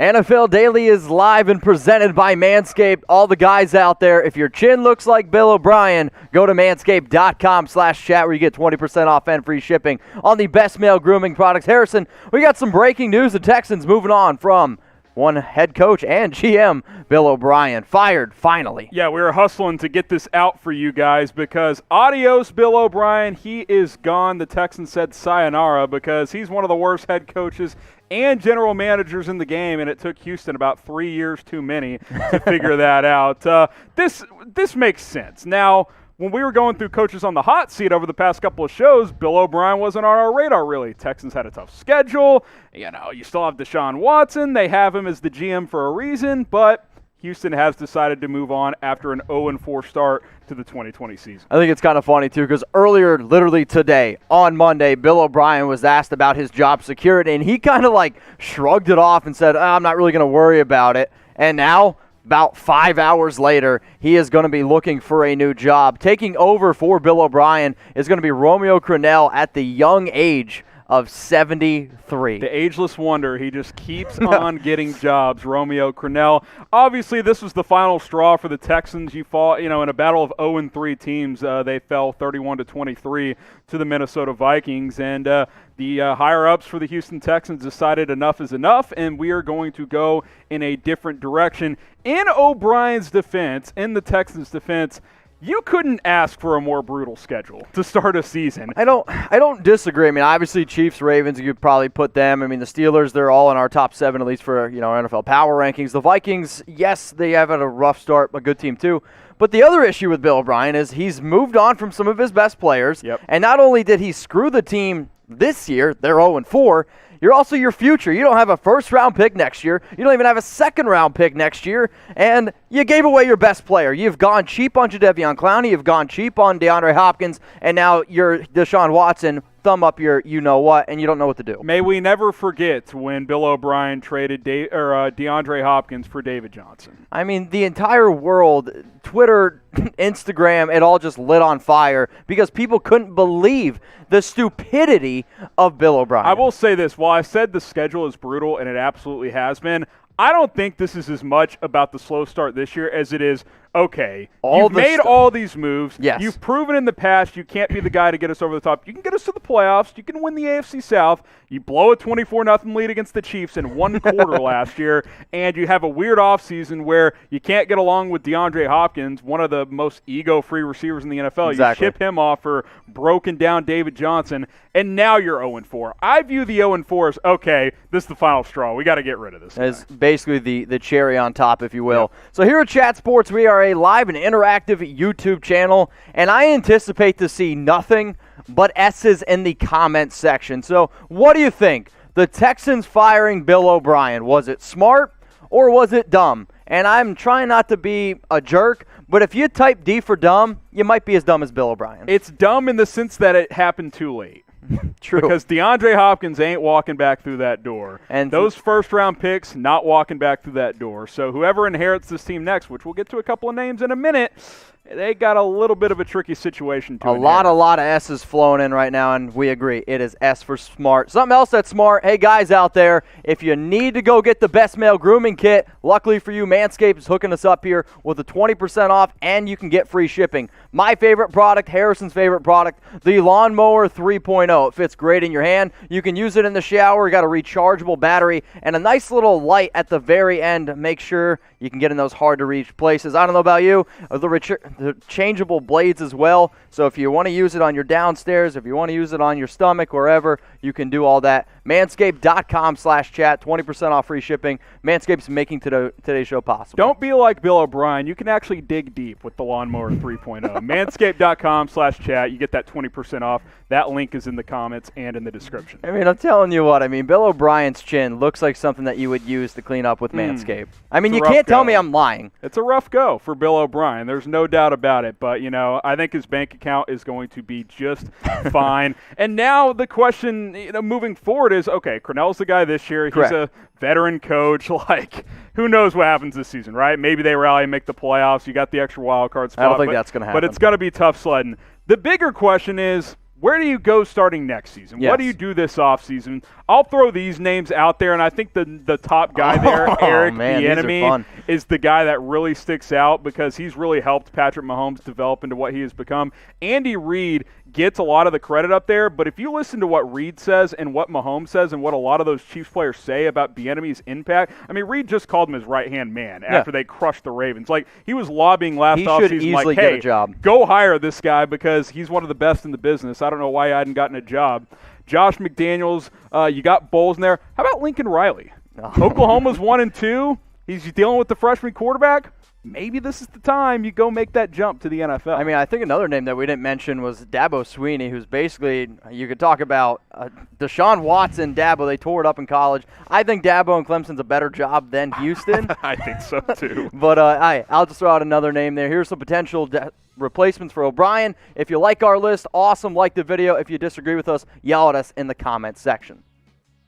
NFL Daily is live and presented by Manscaped. All the guys out there, if your chin looks like Bill O'Brien, go to manscaped.com/chat where you get 20% off and free shipping on the best male grooming products. Harrison, we got some breaking news. The Texans moving on from one head coach and GM, Bill O'Brien, fired finally. Yeah, we were hustling to get this out for you guys because adios, Bill O'Brien. He is gone. The Texans said sayonara because he's one of the worst head coaches and general managers in the game, and it took Houston about 3 years too many to figure that out. This makes sense. Now, when we were going through coaches on the hot seat over the past couple of shows, Bill O'Brien wasn't on our radar, really. Texans had a tough schedule. You know, you still have Deshaun Watson. They have him as the GM for a reason, but Houston has decided to move on after an 0-4 start to the 2020 season. I think it's kind of funny, too, because earlier, literally today, on Monday, Bill O'Brien was asked about his job security, and he kind of like shrugged it off and said, I'm not really going to worry about it. And now, about 5 hours later, he is going to be looking for a new job. Taking over for Bill O'Brien is going to be Romeo Crennel at the young age of 73. The ageless wonder. He just keeps on getting jobs, Romeo Crennel. Obviously, this was the final straw for the Texans. You fought, in a battle of 0-3 teams. They fell 31-23 to the Minnesota Vikings. And the higher-ups for the Houston Texans decided enough is enough, and we are going to go in a different direction. In O'Brien's defense, in the Texans' defense, you couldn't ask for a more brutal schedule to start a season. I don't disagree. I mean, obviously, Chiefs, Ravens, you could probably put them. I mean, the Steelers, they're all in our top 7, at least for, NFL power rankings. The Vikings, yes, they have had a rough start, a good team too. But the other issue with Bill O'Brien is he's moved on from some of his best players. Yep. And not only did he screw the team this year, they're 0-4, you're also your future. You don't have a first-round pick next year. You don't even have a second-round pick next year. And you gave away your best player. You've gone cheap on Jadeveon Clowney. You've gone cheap on DeAndre Hopkins. And now you're Deshaun Watson. Thumb up your you-know-what, and you don't know what to do. May we never forget when Bill O'Brien traded DeAndre Hopkins for David Johnson. I mean, the entire world, Twitter, Instagram, it all just lit on fire because people couldn't believe the stupidity of Bill O'Brien. I will say this. While I said the schedule is brutal, and it absolutely has been, I don't think this is as much about the slow start this year as it is, okay, you've made all these moves. Yes. You've proven in the past you can't be the guy to get us over the top. You can get us to the playoffs. You can win the AFC South. You blow a 24-0 lead against the Chiefs in one quarter last year, and you have a weird offseason where you can't get along with DeAndre Hopkins, one of the most ego-free receivers in the NFL. Exactly. You ship him off for broken down David Johnson, and now you're 0-4. I view the 0-4 as, okay, this is the final straw. We got to get rid of this guy. It's basically the cherry on top, if you will. Yep. So here at Chat Sports, we are a live and interactive YouTube channel, and I anticipate to see nothing but S's in the comments section. So what do you think? The Texans firing Bill O'Brien, was it smart or was it dumb? And I'm trying not to be a jerk, but if you type D for dumb, you might be as dumb as Bill O'Brien. It's dumb in the sense that it happened too late. True. Because DeAndre Hopkins ain't walking back through that door. And those first-round picks not walking back through that door. So whoever inherits this team next, which we'll get to a couple of names in a minute, they got a little bit of a tricky situation to inherit. A lot of S's flowing in right now, and we agree. It is S for smart. Something else that's smart, hey, guys out there, if you need to go get the best male grooming kit, luckily for you, Manscaped is hooking us up here with a 20% off, and you can get free shipping. My favorite product, Harrison's favorite product, the Lawnmower 3.0. It fits great in your hand. You can use it in the shower. You got a rechargeable battery and a nice little light at the very end. Make sure you can get in those hard-to-reach places. I don't know about you, the changeable blades as well. So if you want to use it on your downstairs, if you want to use it on your stomach, wherever, you can do all that. Manscaped.com/chat, 20% off free shipping. Manscaped's making today's show possible. Don't be like Bill O'Brien. You can actually dig deep with the Lawnmower 3.0. Manscaped.com/chat. You get that 20% off. That link is in the comments and in the description. I mean, I'm telling you what. I mean, Bill O'Brien's chin looks like something that you would use to clean up with Manscaped. I mean, you can't tell me I'm lying. It's a rough go for Bill O'Brien. There's no doubt about it. But, I think his bank account is going to be just fine. And now the question, moving forward is, okay, Crennel's the guy this year. Correct. He's a veteran coach. Like, who knows what happens this season, right? Maybe they rally and make the playoffs. You got the extra wild card spot. I don't think that's going to happen. But it's going to be tough sledding. The bigger question is, where do you go starting next season? Yes. What do you do this offseason? I'll throw these names out there, and I think the top guy there, Eric Bieniemy, is the guy that really sticks out because he's really helped Patrick Mahomes develop into what he has become. Andy Reid gets a lot of the credit up there, but if you listen to what Reid says and what Mahomes says and what a lot of those Chiefs players say about Bieniemy's impact, I mean, Reid just called him his right-hand man after they crushed the Ravens. Like, he was lobbying last offseason like, hey, get a job. Go hire this guy because he's one of the best in the business. I don't know why he hadn't gotten a job. Josh McDaniels, you got Bowles in there. How about Lincoln Riley? Oklahoma's 1-2. He's dealing with the freshman quarterback. Maybe this is the time you go make that jump to the NFL. I mean, I think another name that we didn't mention was Dabo Swinney, who's basically, you could talk about Deshaun Watson, Dabo. They tore it up in college. I think Dabo and Clemson's a better job than Houston. I think so, too. But I'll just throw out another name there. Here's some potential replacements for OBrien. If you like our list, awesome. Like the video. If you disagree with us, yell at us in the comments section.